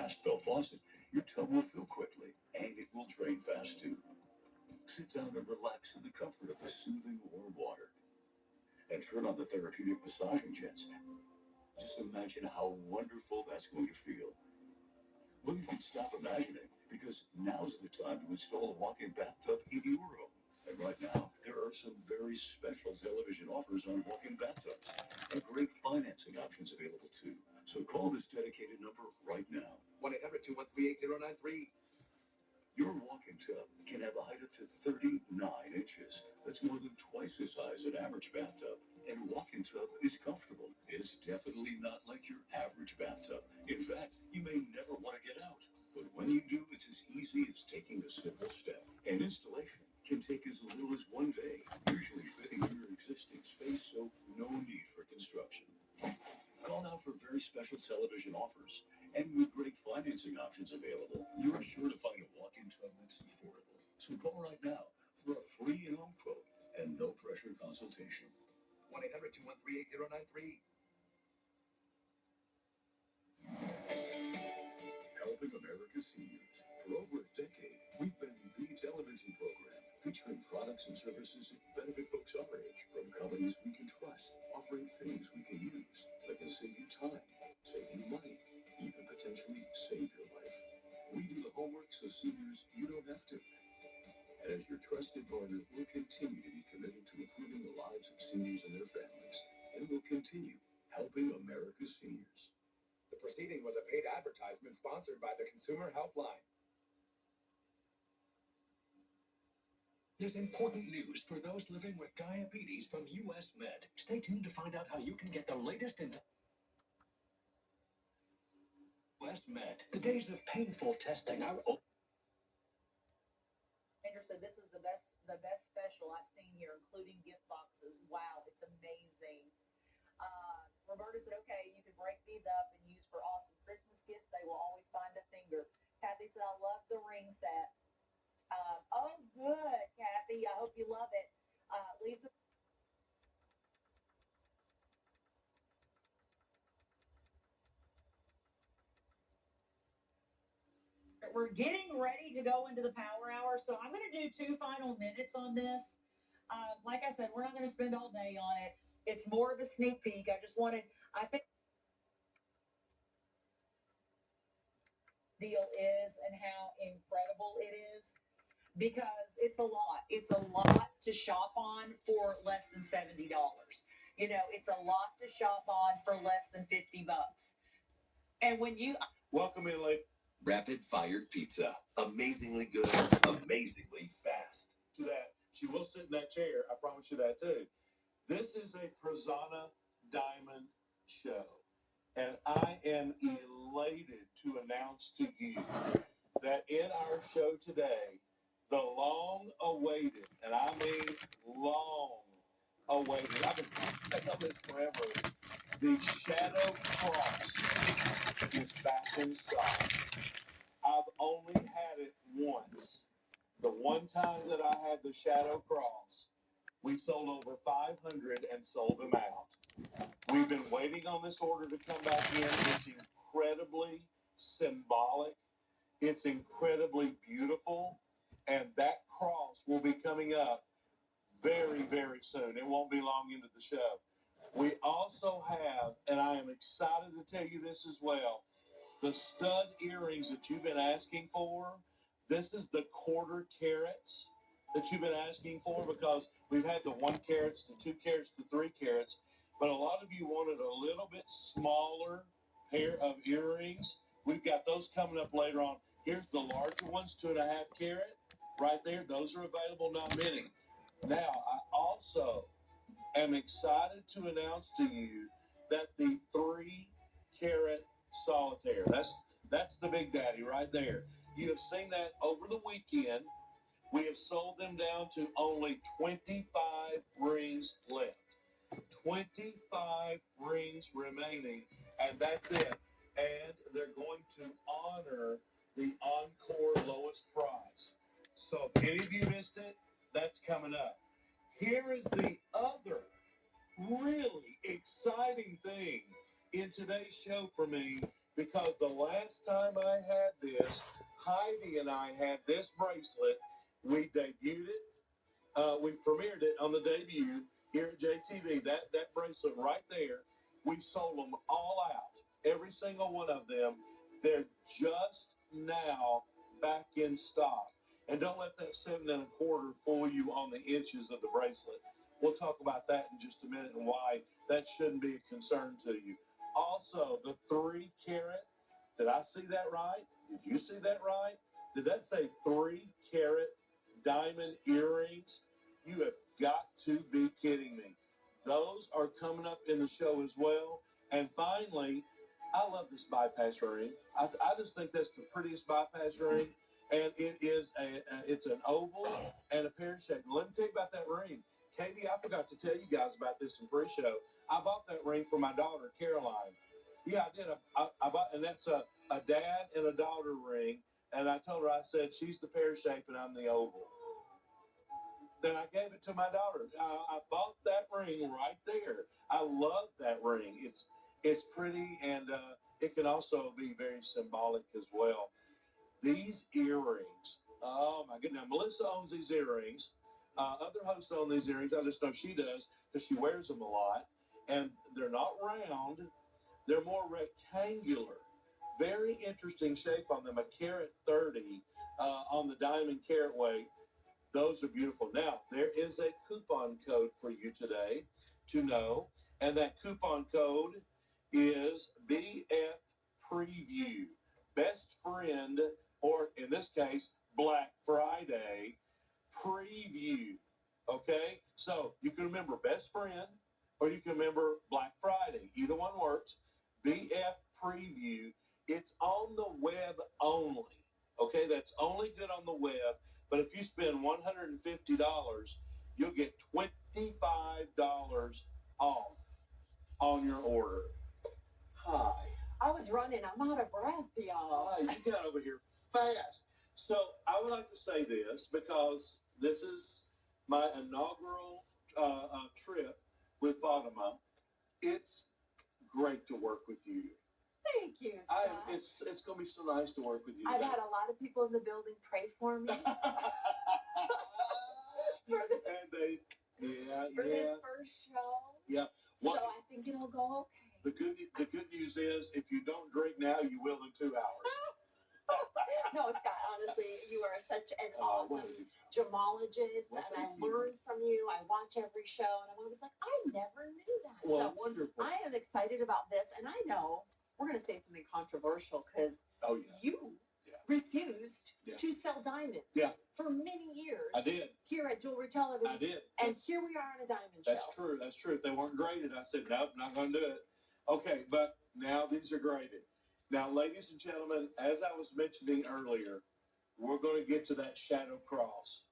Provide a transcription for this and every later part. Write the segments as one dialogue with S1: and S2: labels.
S1: fast fill faucet, your tub will fill quickly and it will drain fast too. Sit down and relax in the comfort of the soothing warm water and turn on the therapeutic massaging jets. Just imagine how wonderful that's going to feel. Well, you can stop imagining because now's the time to install a walk-in bathtub in your home. And right now, there are some very special television offers on walk-in bathtubs and great financing options available too. So call this dedicated number right now. 1-800-213-8093. Your walk-in tub can have a height up to 39 inches. That's more than twice the size of an average bathtub. And walk-in tub is comfortable. It's definitely not like your average bathtub. In fact, you may never want to get out. But when you do, it's as easy as taking a simple step. And installation can take as little as 1 day, usually fitting in your existing space, so no need for construction. Call now for very special television offers. And with great financing options available, you are sure to find a walk-in tub that's affordable. So call right now for a free in-home quote and no pressure consultation. 1-800-213-8093. Helping America's seniors. For over a decade, we've been the television program featuring products and services that benefit folks our age from companies we can trust, offering things we can use that can save you time, save you money, even potentially save your life. We do the homework so seniors, you don't have to. And as your trusted partner, we'll continue to be committed to improving the lives of seniors and their families, and we'll continue helping America's seniors. The proceeding was a paid advertisement sponsored by the Consumer Helpline. There's important news for those living with diabetes from US Med. Stay tuned to find out how you can get the latest in US Med. The days of painful testing are over.
S2: Andrew said this is the best special I've seen here, including gift boxes. Wow, it's amazing. Roberta said, okay, you can break these up and use for awesome Christmas gifts. They will always find a finger. Kathy said, I love the ring set. Oh, good, Kathy. I hope you love it. Lisa. We're getting ready to go into the power hour, so I'm going to do 2 final minutes on this. Like I said, we're not going to spend all day on it. It's more of a sneak peek. I think deal is and how incredible it is because it's a lot. It's a lot to shop on for less than $70. You know, it's a lot to shop on for less than $50. And when you welcome in, late rapid fired pizza, amazingly good, amazingly fast. To that, she will sit in that chair. I promise you that too. This is a Prasanna Diamond show, and I am elated to announce to you that in our show today, the long-awaited, and I mean long-awaited, I've been thinking of this forever, the Shadow Cross is back in stock. I've only had it once. The one time that I had the Shadow Cross, we sold over 500 and sold them out. We've been waiting on this order to come back in. It's incredibly symbolic. It's incredibly beautiful. And that cross will be coming up very, very soon. It won't be long into the show. We also have, and I am excited to tell you this as well, the stud earrings that you've been asking for. This is the quarter carats that you've been asking for because we've had the 1 carats, the 2 carats, the 3 carats. But a lot of you wanted a little bit smaller pair of earrings. We've got those coming up later on. Here's the larger ones, 2.5 carat, right there. Those are available, not many. Now, I also am excited to announce to you that the 3 carat solitaire, that's the big daddy right there. You have seen that over the weekend. We have sold them down to only 25 rings left. 25 rings remaining, and that's it. And they're going to honor the Encore lowest price. So if any of you missed it, that's coming up. Here is the other really exciting thing in today's show for me because the last time I had this, Heidi and I had this bracelet. We debuted it. We premiered it on the debut here at JTV. That bracelet right there, we sold them all out. Every single one of them. They're just now back in stock. And don't let that 7 1/4 fool you on the inches of the bracelet. We'll talk about that in just a minute and why that shouldn't be a concern to you. Also, the 3 carat. Did I see that right? Did you see that right? Did that say 3 carat diamond earrings? You have got to be kidding me. Those are coming up in the show as well. And finally, I love this bypass ring. I just think that's the prettiest bypass ring. And it is it's an oval and a pear shape. Let me tell you about that ring. Katie, I forgot to tell you guys about this in pre-show. I bought that ring for my daughter, Caroline. Yeah, I did. I bought, and that's a dad and a daughter ring. And I told her, I said, she's the pear shape and I'm the oval. Then I gave it to my daughter. I bought that ring right there. I love that ring. It's pretty, and it can also be very symbolic as well. These earrings. Oh my goodness! Now, Melissa owns these earrings. Other hosts own these earrings. I just know she does because she wears them a lot. And they're not round. They're more rectangular. Very interesting shape on them. A carat 30 on the diamond carat weight. Those are beautiful. Now, there is a coupon code for you today to know, and that coupon code is BF Preview. Best friend, or in this case, Black Friday Preview. Okay? So you can remember best friend, or you can remember Black Friday. Either one works. BF Preview. It's on the web only. Okay? That's only good on the web. But if you spend $150, you'll get $25 off on your order. Hi.
S3: I was running. I'm out of breath, y'all.
S2: Hi, you got over here fast. So I would like to say this because this is my inaugural trip with Fatima. It's great to work with you.
S3: Thank you, Scott.
S2: It's going to be so nice to work with you.
S3: I've had a lot of people in the building pray for me for this first show.
S2: Yeah.
S3: So I think it'll go okay.
S2: The good news is, if you don't drink now, you will in 2 hours.
S3: No, Scott, honestly, you are such an awesome gemologist,
S2: Well,
S3: and I
S2: thank you.
S3: learn from you. I watch every show, and I was like, I never knew that.
S2: Well,
S3: So
S2: wonderful.
S3: I am excited about this, and I know we're going to say something controversial because
S2: Oh, yeah.
S3: you
S2: Yeah.
S3: refused
S2: Yeah.
S3: to sell diamonds for many years
S2: I did.
S3: here at Jewelry Television.
S2: I did.
S3: And here we are on a diamond
S2: That's
S3: show.
S2: true. That's true. If they weren't graded, I said, nope, not going to do it. Okay, but now these are graded. Now, ladies and gentlemen, as I was mentioning earlier, we're going to get to that shadow cross.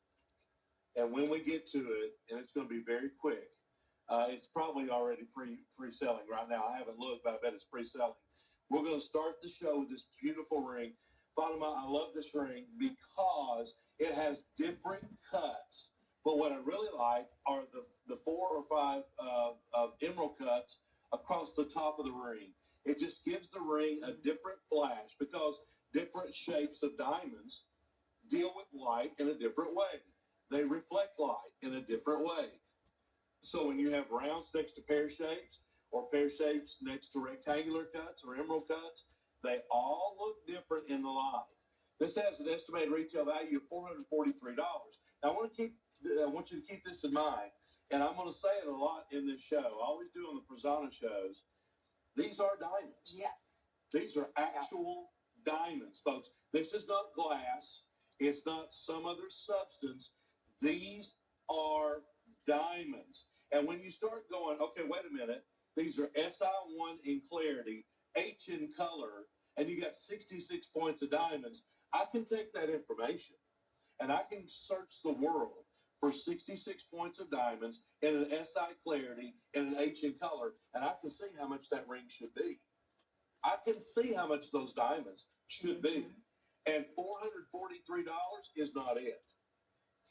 S2: And when we get to it, and it's going to be very quick, it's probably already pre-selling right now. I haven't looked, but I bet it's pre-selling. We're going to start the show with this beautiful ring. Fatima, I love this ring because it has different cuts. But what I really like are the 4 or 5 of emerald cuts across the top of the ring. It just gives the ring a different flash because different shapes of diamonds deal with light in a different way. They reflect light in a different way. So when you have rounds next to pear shapes, or pear shapes next to rectangular cuts or emerald cuts, they all look different in the light. This has an estimated retail value of $443. Now I want you to keep this in mind, and I'm going to say it a lot in this show. I always do on the Prasanna shows. These are diamonds.
S3: Yes.
S2: These are actual diamonds, folks. This is not glass. It's not some other substance. These are diamonds. And when you start going, okay, wait a minute. These are SI1 in clarity, H in color, and you got 66 points of diamonds. I can take that information and I can search the world for 66 points of diamonds in an SI clarity and an H in color, and I can see how much that ring should be. I can see how much those diamonds should be. And $443 is not it.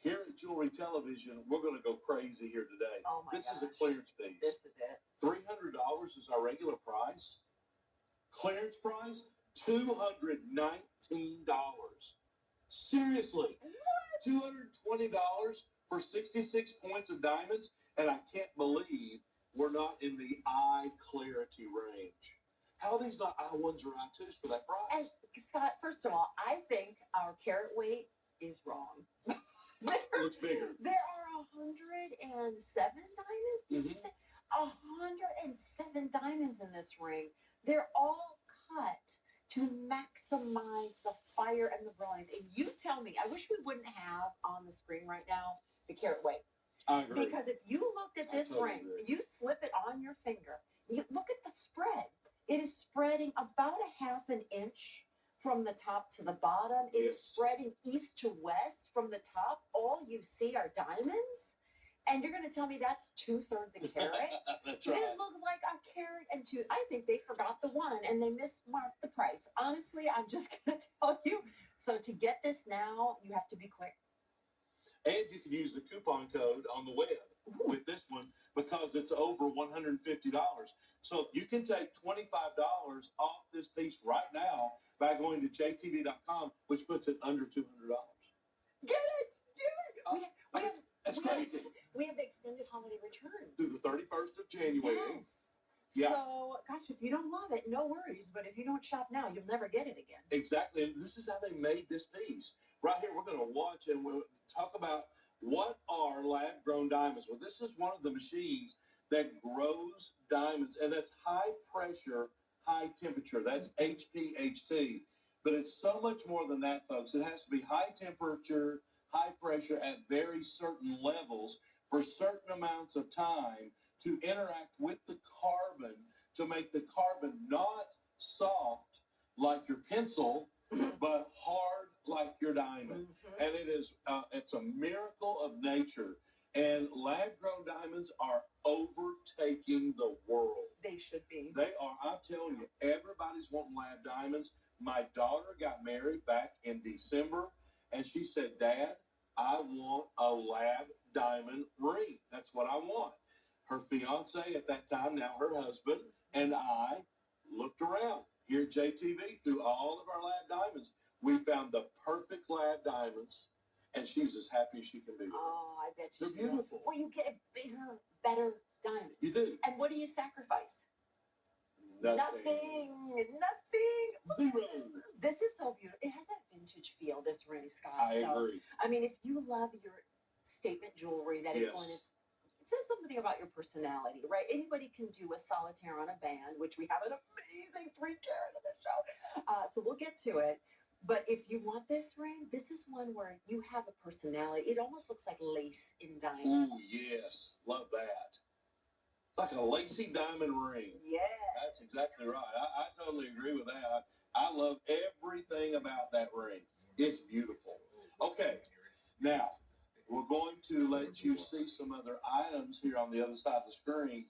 S2: Here at Jewelry Television, we're going to go crazy here today.
S3: Oh my
S2: This is a
S3: gosh.
S2: clearance piece.
S3: This is it.
S2: $300 is our regular price. Clearance price, $219. Seriously, $220 for 66 points of diamonds, and I can't believe we're not in the eye clarity range. How are these not I1s or I2s for that price?
S3: And Scott, first of all, I think our carat weight is wrong.
S2: It looks bigger.
S3: There are 107 diamonds. Did you say 107 diamonds in this ring? They're all cut to maximize the fire and the brilliance. And you tell me, I wish we wouldn't have on the screen right now the carat weight.
S2: I agree.
S3: Because if you looked at this ring, you slip it on your finger, you look at the spread. It is spreading about a half an inch from the top to the bottom. It is spreading east to west from the top. All you see are diamonds. And you're going to tell me that's 2/3 a carat?
S2: That's right.
S3: This looks like a carat and two. I think they forgot the one and they mismarked the price. Honestly, I'm just going to tell you. So to get this now, you have to be quick.
S2: And you can use the coupon code on the web with this one because it's over $150. So you can take $25 off this piece right now by going to jtv.com, which puts it under $200.
S3: Get it! Do it!
S2: That's crazy.
S3: We have the extended holiday return.
S2: Through the 31st of January.
S3: Yes.
S2: Yeah.
S3: So, gosh, if you don't love it, no worries. But if you don't shop now, you'll never get it again.
S2: Exactly. And this is how they made this piece. Right here, we're going to watch and we'll talk about what are lab-grown diamonds. Well, this is one of the machines that grows diamonds, and that's high pressure, high temperature. That's HPHT. But it's so much more than that, folks. It has to be high temperature, high pressure at very certain levels for certain amounts of time to interact with the carbon to make the carbon not soft like your pencil, but hard like your diamond.
S3: Mm-hmm.
S2: And it's a miracle of nature. And lab-grown diamonds are overtaking the world.
S3: They should be.
S2: They are. I'm telling you, everybody's wanting lab diamonds. My daughter got married back in December, and she said, Dad, I want a lab diamond ring. That's what I want. Her fiance at that time, now her husband, and I looked around here at JTV through all of our lab diamonds. We found the perfect lab diamonds, and she's as happy as she can be with it.
S3: Oh, I bet you.
S2: They're beautiful.
S3: Well, you get a bigger, better diamond.
S2: You do.
S3: And what do you sacrifice?
S2: Nothing.
S3: Nothing.
S2: Zero.
S3: This is so beautiful. It has that vintage feel, this ring, Scott.
S2: I agree.
S3: I mean, if you love your statement jewelry, that is
S2: Yes.
S3: going to, it says something about your personality, right? Anybody can do a solitaire on a band, which we have an amazing 3 carat in the show. So we'll get to it. But if you want this ring, this is one where you have a personality. It almost looks like lace in diamonds.
S2: Ooh, yes. Love that. Like a lacy diamond ring.
S3: Yes.
S2: That's exactly right. I totally agree with that. I love everything about that ring. It's beautiful. Okay, now we're going to let you see some other items here on the other side of the screen.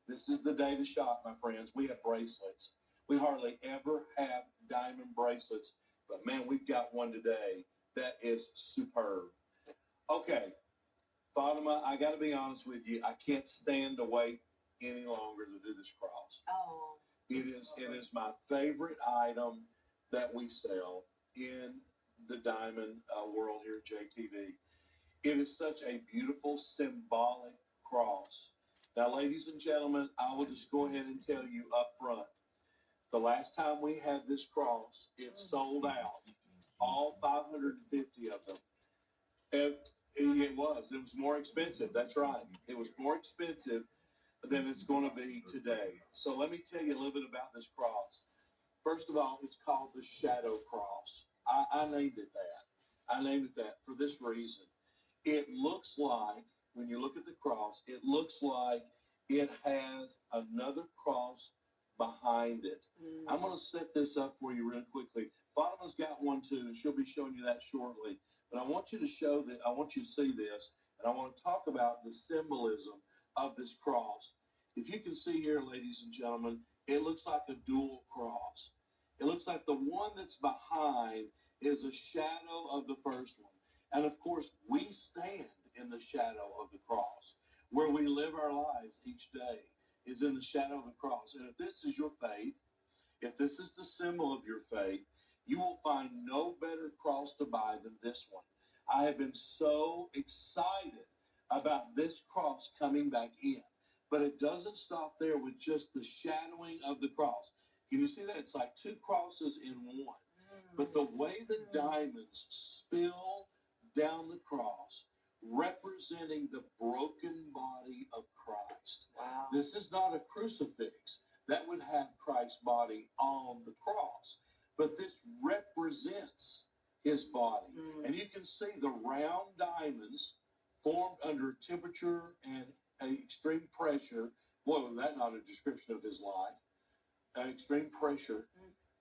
S2: This is the day to shop, my friends. We have bracelets. We hardly ever have diamond bracelets, but man, we've got one today that is superb. Okay, Fatima, I got to be honest with you. I can't stand to wait any longer to do this cross.
S3: Oh.
S2: It is my favorite item that we sell in the diamond world here at JTV. It is such a beautiful symbolic cross. Now, ladies and gentlemen, I will just go ahead and tell you up front. The last time we had this cross, it sold out. All 550 of them. It was more expensive. That's right. It was more expensive than it's going to be today. So let me tell you a little bit about this cross. First of all, it's called the Shadow Cross. I named it that. I named it that for this reason. It looks like, when you look at the cross, it looks like it has another cross behind it. I'm going to set this up for you real quickly. Fatima's got one too, and she'll be showing you that shortly. But I want you to show that. I want you to see this, and I want to talk about the symbolism of this cross. If you can see here, ladies and gentlemen, it looks like a dual cross. It looks like the one that's behind is a shadow of the first one. And of course, we stand in the shadow of the cross. Where we live our lives each day is in the shadow of the cross. And if this is your faith, if this is the symbol of your faith, you will find no better cross to buy than this one. I have been so excited about this cross coming back in. But it doesn't stop there with just the shadowing of the cross. Can you see that? It's like two crosses in one. But the way the diamonds spill down the cross, representing the broken body of Christ.
S3: Wow.
S2: This is not a crucifix. That would have Christ's body on the cross. But this represents his body. And you can see the round diamonds formed under temperature and extreme pressure. Boy, was that not a description of his life? Extreme pressure.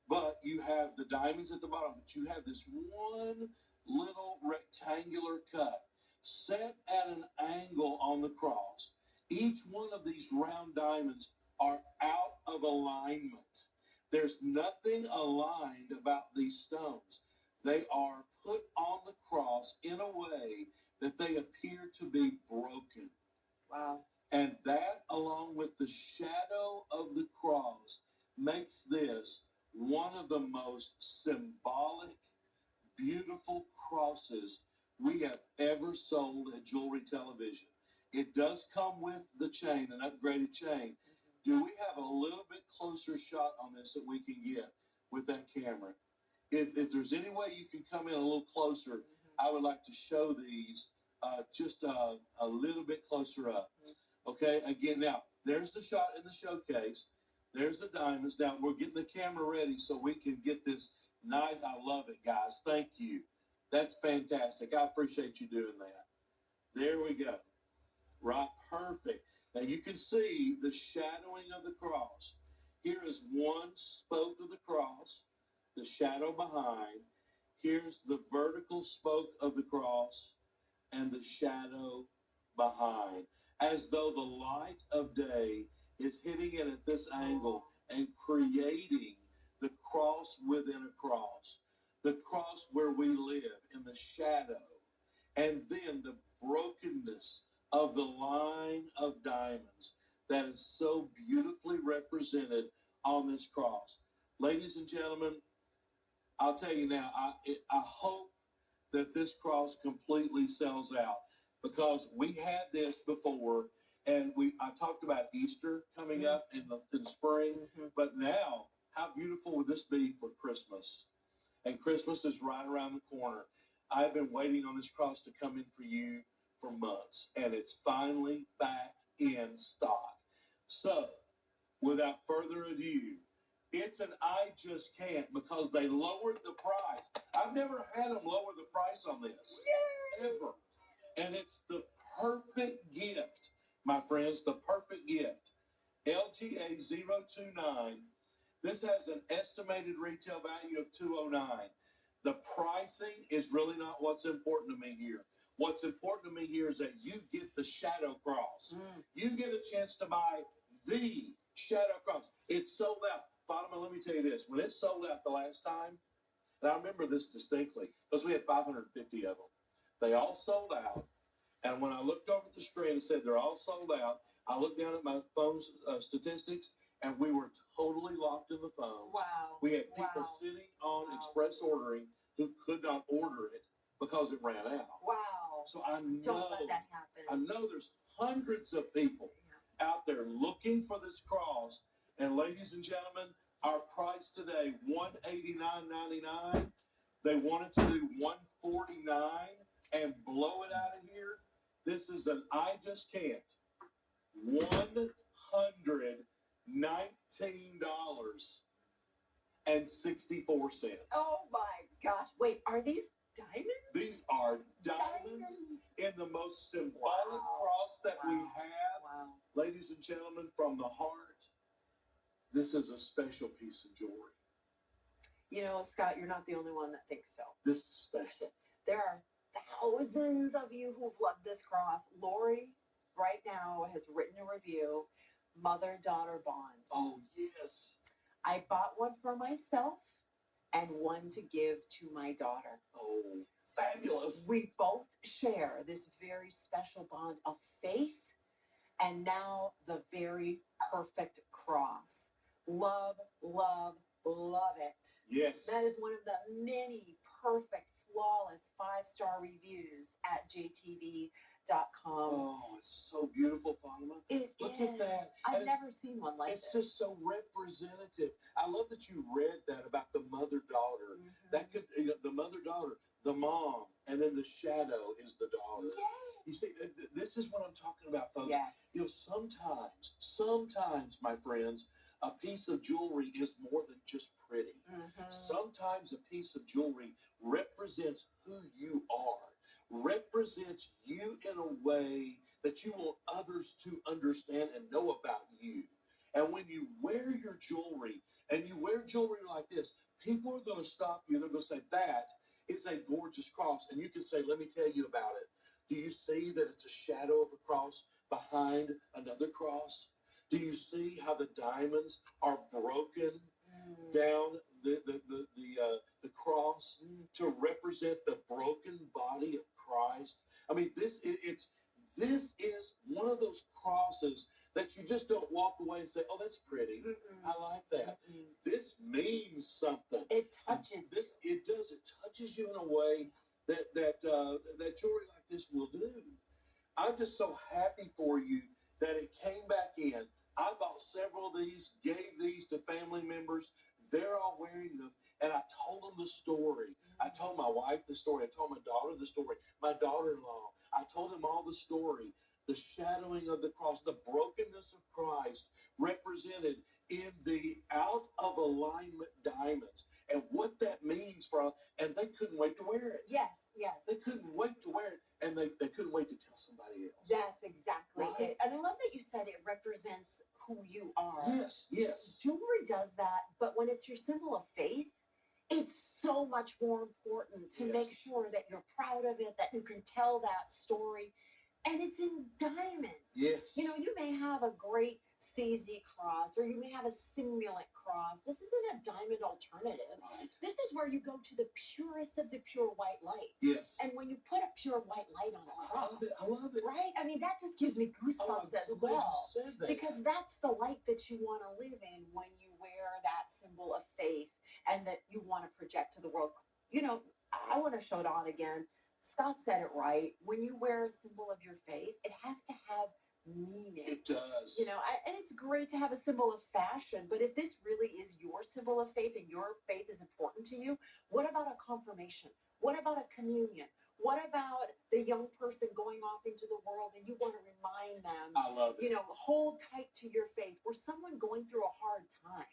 S2: But you have the diamonds at the bottom, but you have this one little rectangular cut set at an angle on the cross. Each one of these round diamonds are out of alignment. There's nothing aligned about these stones. They are put on the cross in a way that they appear to be broken.
S3: Wow.
S2: And that, along with the shadow of the cross, makes this one of the most symbolic, beautiful crosses we have ever sold at Jewelry Television. It does come with the chain, an upgraded chain. Do we have a little bit closer shot on this that we can get with that camera? If there's any way you can come in a little closer, I would like to show these just a little bit closer up. Okay, again, now, there's the shot in the showcase. There's the diamonds. Now, we're getting the camera ready so we can get this nice. I love it, guys. Thank you. That's fantastic. I appreciate you doing that. There we go. Right, perfect. Now, you can see the shadowing of the cross. Here is one spoke of the cross, the shadow behind. Here's the vertical spoke of the cross and the shadow behind, as though the light of day is hitting it at this angle and creating the cross within a cross, the cross where we live in the shadow, and then the brokenness of the line of diamonds that is so beautifully represented on this cross. Ladies and gentlemen, I'll tell you now, I hope that this cross completely sells out, because we had this before, and I talked about Easter coming up in the spring, but now, how beautiful would this be for Christmas? And Christmas is right around the corner. I've been waiting on this cross to come in for you for months, and it's finally back in stock. So, without further ado, it's an I just can't, because they lowered the price. I've never had them lower the price on this. Yay! Ever. And it's the perfect gift, my friends, the perfect gift. LGA 029. This has an estimated retail value of $209. The pricing is really not what's important to me here. What's important to me here is that you get the shadow cross. You get a chance to buy the shadow cross. It's sold out. Fatima, let me tell you this. When it sold out the last time, and I remember this distinctly, because we had 550 of them. They all sold out. And when I looked over at the screen and said they're all sold out, I looked down at my phone's statistics, and we were totally locked in the phones.
S3: Wow.
S2: We had people sitting on express ordering who could not order it because it ran out.
S3: Wow.
S2: So I know,
S3: Don't let that happen.
S2: I know there's hundreds of people out there looking for this cross. And ladies and gentlemen, our price today, $189.99. They wanted to do $149 and blow it out of here. This is an I just can't. $119.64.
S3: Oh my gosh. Wait, are these diamonds?
S2: These are diamonds in the most symbolic cross that we have.
S3: Wow.
S2: Ladies and gentlemen, from the heart, this is a special piece of jewelry.
S3: You know, Scott, you're not the only one that thinks so.
S2: This is special.
S3: There are thousands of you who've loved this cross. Lori, right now, has written a review, Mother-Daughter Bond.
S2: Oh, yes.
S3: I bought one for myself and one to give to my daughter.
S2: Oh, fabulous.
S3: We both share this very special bond of faith and now the very perfect cross. Love, love, Love it.
S2: Yes.
S3: That is one of the many perfect, flawless 5-star reviews at jtv.com.
S2: Oh, it's so beautiful, Fatima. Look at that.
S3: I've
S2: And
S3: never seen one like
S2: it's
S3: this.
S2: just so representative. I love that you read that about the mother-daughter.
S3: Mhm.
S2: That could, the mother-daughter, the mom, and then the shadow is the daughter. You
S3: Yes.
S2: see, this is what I'm talking about, folks.
S3: Yes.
S2: Sometimes, my friends, a piece of jewelry is more than just pretty.
S3: Mhm.
S2: Sometimes a piece of jewelry represents who you are, represents you in a way that you want others to understand and know about you. And when you wear your jewelry and you wear jewelry like this, people are going to stop you. They're going to say, that is a gorgeous cross. And you can say, let me tell you about it. Do you see that it's a shadow of a cross behind another cross? Do you see how the diamonds are broken down the cross to represent the broken body of Christ? I mean, this is one of those crosses that you just don't walk away and say, "Oh, that's pretty. I like that." This means something.
S3: It touches
S2: This it does. It touches you in a way that jewelry like this will do. I'm just so happy for you that it came back in. I bought several of these, gave these to family members. They're all wearing them. And I told them the story. I told my wife the story. I told my daughter the story. My daughter-in-law. I told them all the story. The shadowing of the cross, the brokenness of Christ represented in the out of alignment diamonds. And what that means for, and they couldn't wait to wear it.
S3: Yes.
S2: They couldn't wait to wear it, and they couldn't wait to tell somebody else.
S3: That's exactly
S2: Right?
S3: it. And I love that you said it represents who you are.
S2: Yes.
S3: Jewelry does that, but when it's your symbol of faith, it's so much more important to make
S2: Yes.
S3: sure that you're proud of it, that you can tell that story. And it's in diamonds.
S2: Yes.
S3: You may have a great CZ cross, or you may have a simulant cross. This isn't a diamond alternative.
S2: Right.
S3: This is where you go to the purest of the pure white light.
S2: Yes.
S3: And when you put a pure white light on a cross,
S2: I love it.
S3: right? I mean, that just gives me
S2: Oh,
S3: goosebumps
S2: I'm
S3: as
S2: so glad
S3: well.
S2: you said that.
S3: Because that's the light that you want to live in when you wear that symbol of faith and that you want to project to the world. I want to show it on again. Scott said it right. When you wear a symbol of your faith, it has to have meaning.
S2: It does.
S3: And it's great to have a symbol of fashion, but if this really is your symbol of faith and your faith is important to you, what about a confirmation? What about a communion? What about the young person going off into the world and you want to remind them,
S2: I love it.
S3: hold tight to your faith? Or someone going through a hard time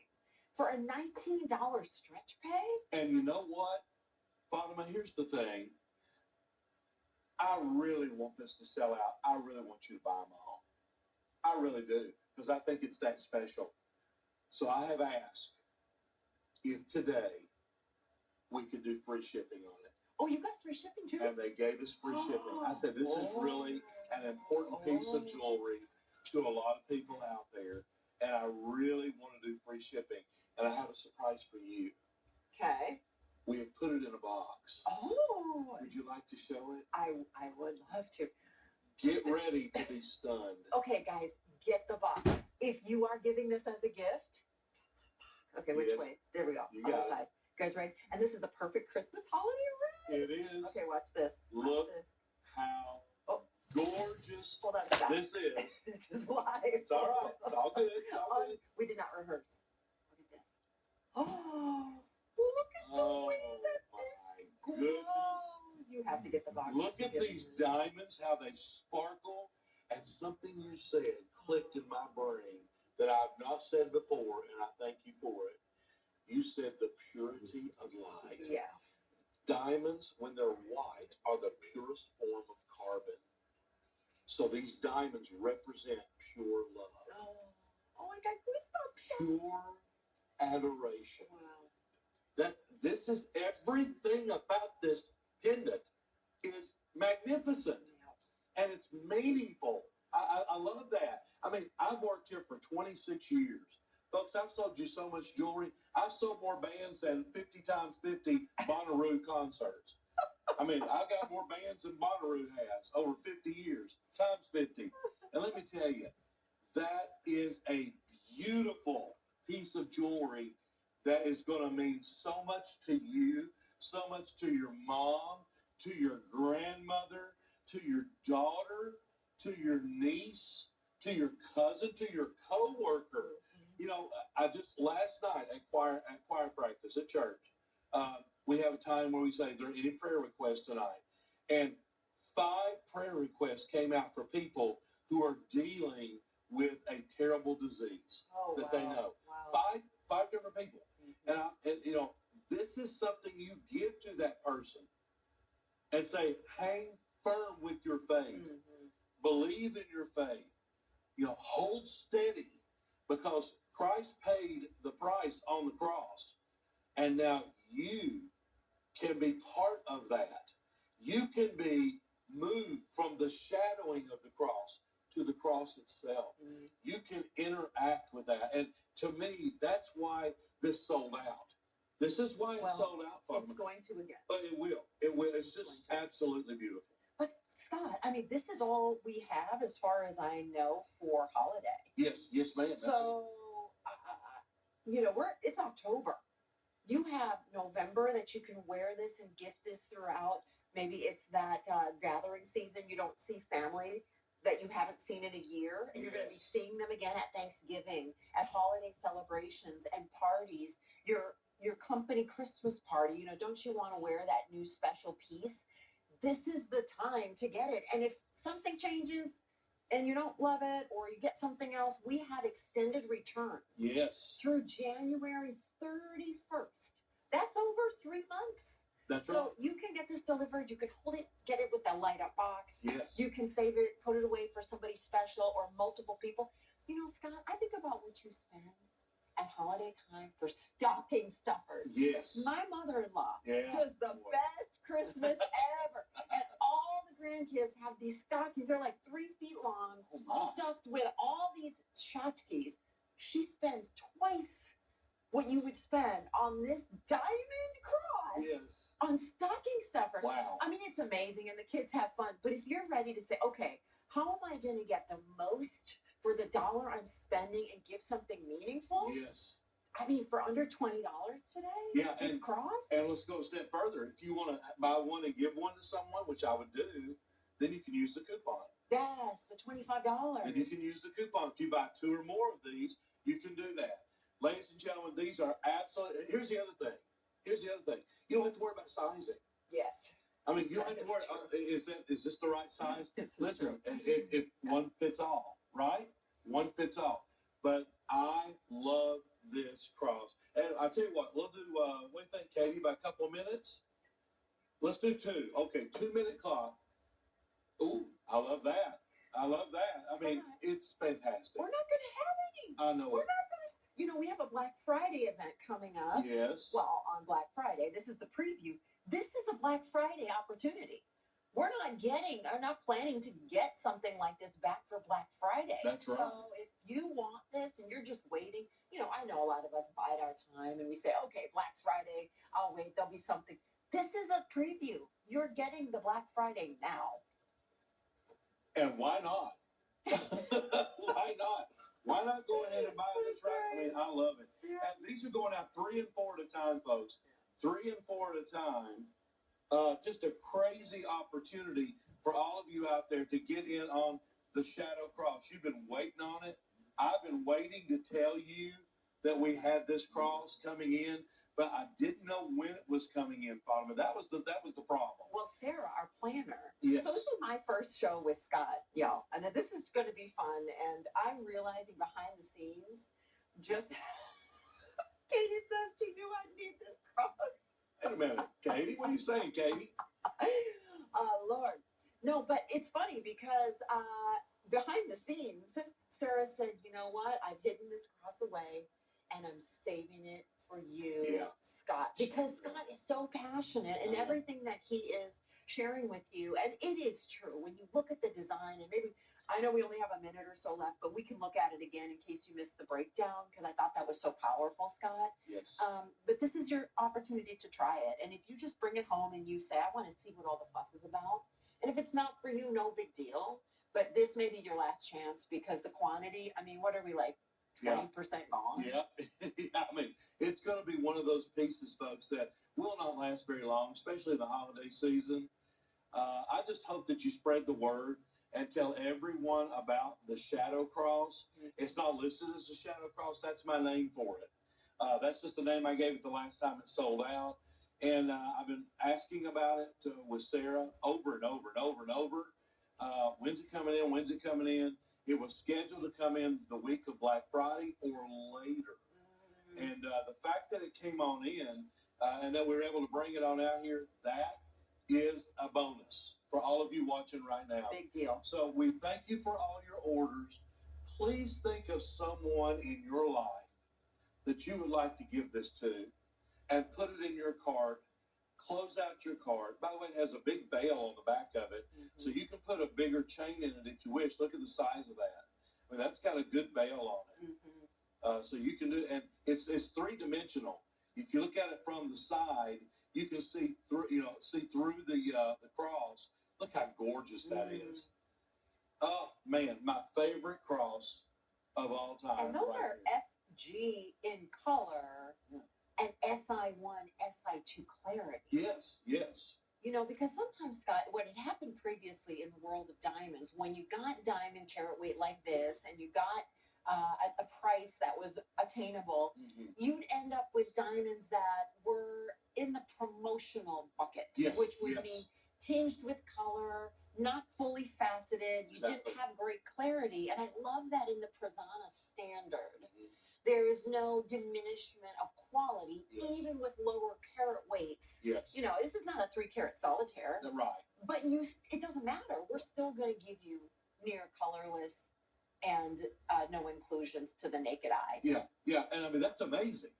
S3: for a $19 stretch pay?
S2: And you know what, Fatima, here's the thing. I really want this to sell out. I really want you to buy them all. I really do, because I think it's that special. So I have asked if today we could do free shipping on it.
S3: Oh, you got free shipping too?
S2: And they gave us free shipping. I said, this is really an important piece of jewelry to a lot of people out there. And I really want to do free shipping. And I have a surprise for you.
S3: Okay.
S2: We have put it in a box.
S3: Oh.
S2: Would you like to show it?
S3: I would love to.
S2: Get ready to be stunned.
S3: Okay, guys, get the box. If you are giving this as a gift, okay, which
S2: Yes.
S3: way? There we go.
S2: You
S3: Other
S2: got it.
S3: side. You guys ready? And this is the perfect Christmas holiday ring.
S2: It is.
S3: Okay, watch this. Watch
S2: Look.
S3: this.
S2: How
S3: Oh.
S2: gorgeous
S3: Hold on, stop.
S2: this is.
S3: This is live.
S2: It's all right. It's all good. It's all good.
S3: We did not rehearse. Look at this. Oh, look at the
S2: Oh
S3: way that
S2: my
S3: this
S2: goodness.
S3: glows. You have to get the box.
S2: Look at these diamonds, how they sparkle. And something you said clicked in my brain that I've not said before, and I thank you for it. You said the purity of light.
S3: Yeah.
S2: Diamonds, when they're white, are the purest form of carbon. So these diamonds represent pure love,
S3: Oh, I got goosebumps.
S2: pure adoration.
S3: Wow.
S2: This is everything about this pendant is magnificent. And it's meaningful. I love that. I mean, I've worked here for 26 years. Folks, I've sold you so much jewelry. I've sold more bands than 50 times 50 Bonnaroo concerts. I mean, I've got more bands than Bonnaroo has over 50 years, times 50. And let me tell you, that is a beautiful piece of jewelry that is going to mean so much to you, so much to your mom, to your grandmother, to your daughter, to your niece, to your cousin, to your coworker. You know, I just last night at choir practice at church, we have a time where we say, "Are there any prayer requests tonight?" And 5 prayer requests came out for people who are dealing with a terrible disease that they know.
S3: Wow.
S2: Five different people, and you know, this is something you give to that person and say, "Hang firm with your faith, believe in your faith, you know, hold steady, because Christ paid the price on the cross, and now you can be part of that. You can be moved from the shadowing of the cross to the cross itself. You can interact with that." And to me, that's why this sold out. This is why it sold out.
S3: It's going to again.
S2: But it will. It will. It's just absolutely beautiful.
S3: But Scott, I mean, this is all we have as far as I know for holiday.
S2: Yes, ma'am. That's
S3: So, you know, it's October. You have November that you can wear this and gift this throughout. Maybe it's that gathering season. You don't see family that you haven't seen in a year, and you're going to be seeing them again at Thanksgiving, at holiday celebrations and parties. Your company Christmas party. You know, don't you want to wear that new special piece? This is the time to get it. And if something changes and you don't love it, or you get something else, we have extended returns.
S2: Yes.
S3: Through January 31st. That's over 3 months.
S2: That's right.
S3: So you can get this delivered. You can hold it, get it with the light up box.
S2: Yes.
S3: You can save it, put it away for somebody special or multiple people. You know, Scott, I think about what you spend at holiday time for stocking stuffers.
S2: Yes.
S3: My mother-in-law
S2: Yeah.
S3: does the best Christmas ever. And all the grandkids have these stockings. They're like 3 feet long, stuffed with all these tchotchkes. She spends twice what you would spend on this diamond cross.
S2: Yes.
S3: On stocking stuffers.
S2: Wow.
S3: I mean, it's amazing, and the kids have fun. But if you're ready to say, okay, how am I going to get the most for the dollar I'm spending and give something meaningful?
S2: Yes.
S3: I mean, for under $20 today?
S2: Yeah,
S3: this cross?
S2: And let's go a step further. If you want to buy one and give one to someone, which I would do, then you can use the coupon.
S3: Yes, the $25.
S2: And you can use the coupon. If you buy 2 or more of these, you can do that. Ladies and gentlemen, these are absolutely. Here's the other thing. You don't have to worry about sizing.
S3: Yes.
S2: I mean, you don't have to worry. Is this the right size? Listen, if one fits all, right? One fits all. But I love this cross. And I tell you what, we'll do. What do you think, Katie? By a couple of minutes. Let's do 2. Okay, 2-minute clock. Ooh, I love that. I mean, it's fantastic.
S3: We're not going to have any.
S2: I know.
S3: We're not going to. You know, we have a Black Friday event coming up.
S2: Yes.
S3: Well, on Black Friday. This is the preview. This is a Black Friday opportunity. We're not planning to get something like this back for Black Friday.
S2: That's right.
S3: So if you want this and you're just waiting, you know, I know a lot of us bide our time and we say, okay, Black Friday, I'll wait, there'll be something. This is a preview. You're getting the Black Friday now.
S2: And why not? Why not? Why not go ahead and buy this right? I mean, I love it.
S3: Yeah.
S2: And these are going out 3 and 4 at a time, folks. 3 and 4 at a time. Just a crazy opportunity for all of you out there to get in on the Shadow Cross. You've been waiting on it. I've been waiting to tell you that we had this cross coming in, but I didn't know when it was coming in, Fatima. That was the problem.
S3: Well, Sarah, our planner.
S2: Yes.
S3: So this is my first show with Scott, y'all. And this is going to be fun. And I'm realizing behind the scenes, just Katie says she knew I'd need this cross.
S2: Wait a minute, Katie. What are you saying, Katie?
S3: Lord. No, but it's funny because behind the scenes, Sarah said, you know what? I've hidden this cross away and I'm saving it for you, Scott. Because Scott is so passionate in everything that he is sharing with you. And it is true. When you look at the design, and maybe, I know we only have a minute or so left, but we can look at it again in case you missed the breakdown, because I thought that was so powerful, Scott.
S2: Yes.
S3: But this is your opportunity to try it. And if you just bring it home and you say, I want to see what all the fuss is about. And if it's not for you, no big deal. But this may be your last chance because the quantity, I mean, what are we like?
S2: Yeah.
S3: 20% gone.
S2: Yeah. I mean, it's going to be one of those pieces, folks, that will not last very long, especially the holiday season. I just hope that you spread the word and tell everyone about the Shadow Cross. It's not listed as a Shadow Cross. That's my name for it. That's just the name I gave it the last time it sold out. And I've been asking about it with Sarah over and over and over and over. When's it coming in? When's it coming in? It was scheduled to come in the week of Black Friday or later. And the fact that it came on in and that we were able to bring it on out here, that is a bonus for all of you watching right now.
S3: Big deal.
S2: So we thank you for all your orders. Please think of someone in your life that you would like to give this to and put it in your cart. Close out your cart. By the way, it has a big bail on the back of it, so you can put a bigger chain in it if you wish. Look at the size of that. I mean, that's got a good bail on it. So you can do, and it's three-dimensional. If you look at it from the side, you can see through, see through the cross. Look how gorgeous that is. Oh man, my favorite cross of all time.
S3: And those
S2: right
S3: are
S2: here.
S3: FG in color and SI1, SI2 clarity.
S2: Yes, yes.
S3: Because sometimes, Scott, what had happened previously in the world of diamonds, when you got diamond carat weight like this and you got a price that was attainable, you'd end up with diamonds that were in the promotional bucket,
S2: Yes,
S3: which would
S2: yes.
S3: be tinged with color, not fully faceted. You
S2: Exactly.
S3: didn't have great clarity. And I love that in the Prasanna standard. There is no diminishment of quality,
S2: Yes.
S3: even with lower carat weights.
S2: Yes.
S3: This is not a 3-carat solitaire,
S2: Right.
S3: but it doesn't matter. We're still going to give you near colorless and no inclusions to the naked eye.
S2: Yeah, yeah, and I mean that's amazing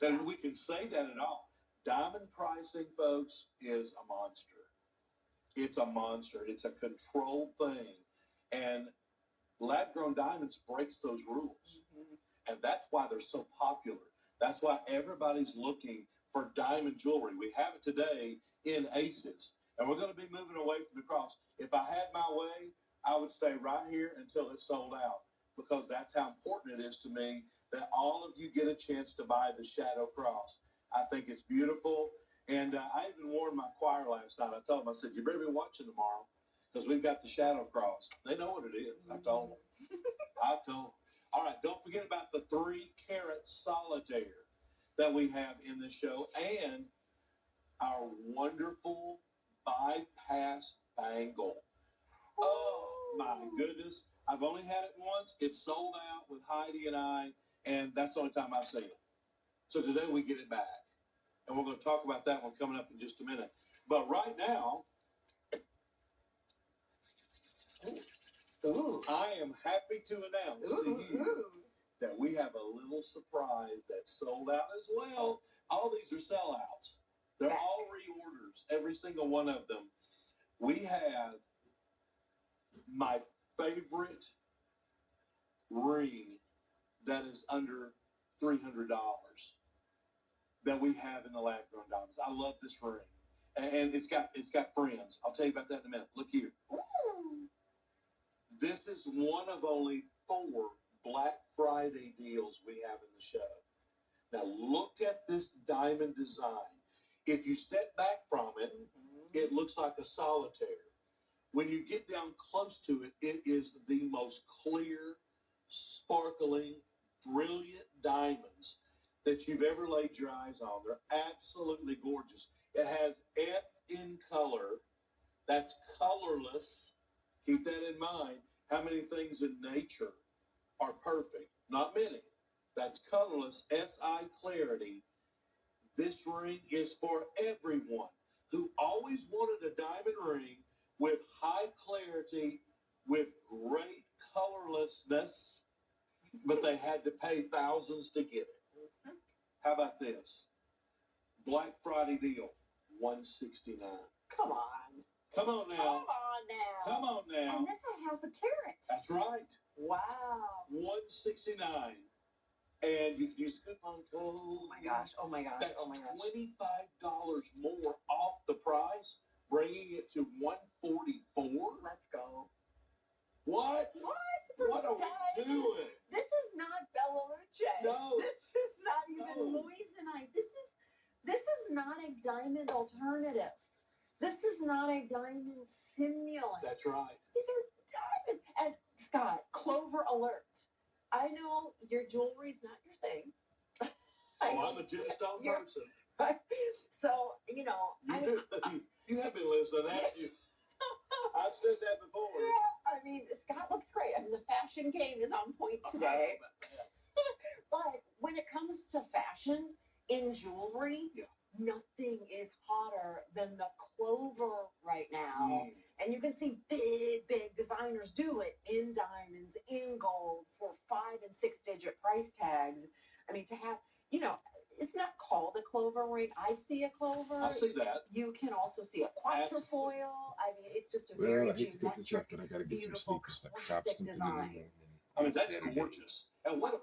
S2: that we can say that at all. Diamond pricing, folks, is a monster. It's a monster. It's a controlled thing, and lab-grown diamonds breaks those rules. And that's why they're so popular. That's why everybody's looking for diamond jewelry. We have it today in Aces, and we're going to be moving away from the cross. If I had my way, I would stay right here until it's sold out, because that's how important it is to me that all of you get a chance to buy the Shadow Cross. I think it's beautiful, and I even warned my choir last night. I told them, I said, you better be watching tomorrow, because we've got the Shadow Cross. They know what it is. I told them. I told them. All right, don't forget about the 3-carat solitaire that we have in the show and our wonderful bypass bangle. Oh, my goodness. I've only had it once. It's sold out with Heidi and I, and that's the only time I've seen it. So today we get it back. And we're going to talk about that one coming up in just a minute. But right now, I am happy to announce to you that we have a little surprise that sold out as well. All these are sellouts. They're all reorders, every single one of them. We have my favorite ring that is under $300 that we have in the lab-grown diamonds. I love this ring. And it's got friends. I'll tell you about that in a minute. Look here. This is one of only 4 Black Friday deals we have in the show. Now look at this diamond design. If you step back from it, it looks like a solitaire. When you get down close to it, it is the most clear, sparkling, brilliant diamonds that you've ever laid your eyes on. They're absolutely gorgeous. It has F in color. That's colorless. Keep that in mind. How many things in nature are perfect? Not many. That's colorless, SI clarity. This ring is for everyone who always wanted a diamond ring with high clarity, with great colorlessness, but they had to pay thousands to get it. How about this? Black Friday deal, $169.
S3: Come on.
S2: Come on now.
S3: Come on now.
S2: Come on now.
S3: And this a half a carat.
S2: That's right.
S3: Wow.
S2: $169. And you can use coupon code.
S3: Oh my gosh. Oh my gosh.
S2: That's
S3: Oh my gosh.
S2: $25 more off the price, bringing it to $144.
S3: Let's go.
S2: What?
S3: What?
S2: What are we doing?
S3: This is not Bella alternative. This is not a diamond simulant.
S2: That's right.
S3: These are diamonds. And Scott, Clover alert. I know your jewelry's not your thing.
S2: Oh, I'm a gemstone
S3: You're-
S2: person.
S3: So, you know,
S2: You have been listening, haven't you? I've said that before.
S3: I mean, Scott looks great. I mean, the fashion game is on point today. But when it comes to fashion in jewelry,
S2: Yeah.
S3: nothing is hotter than the Clover right now.
S2: Mm.
S3: And you can see big designers do it in diamonds, in gold, for 5 and 6 digit price tags. I mean, to have, you know, it's not called a Clover ring. I see a Clover.
S2: I see that.
S3: You can also see a quatrefoil. I mean, it's just a
S4: Well,
S3: very
S4: I hate to cut this off,
S3: geometric,
S4: but I gotta get some
S3: beautiful,
S4: sleep. It's like
S3: classic
S4: 5 something in the
S3: design.
S4: morning.
S2: I mean, that's
S4: Saturday.
S2: gorgeous. And what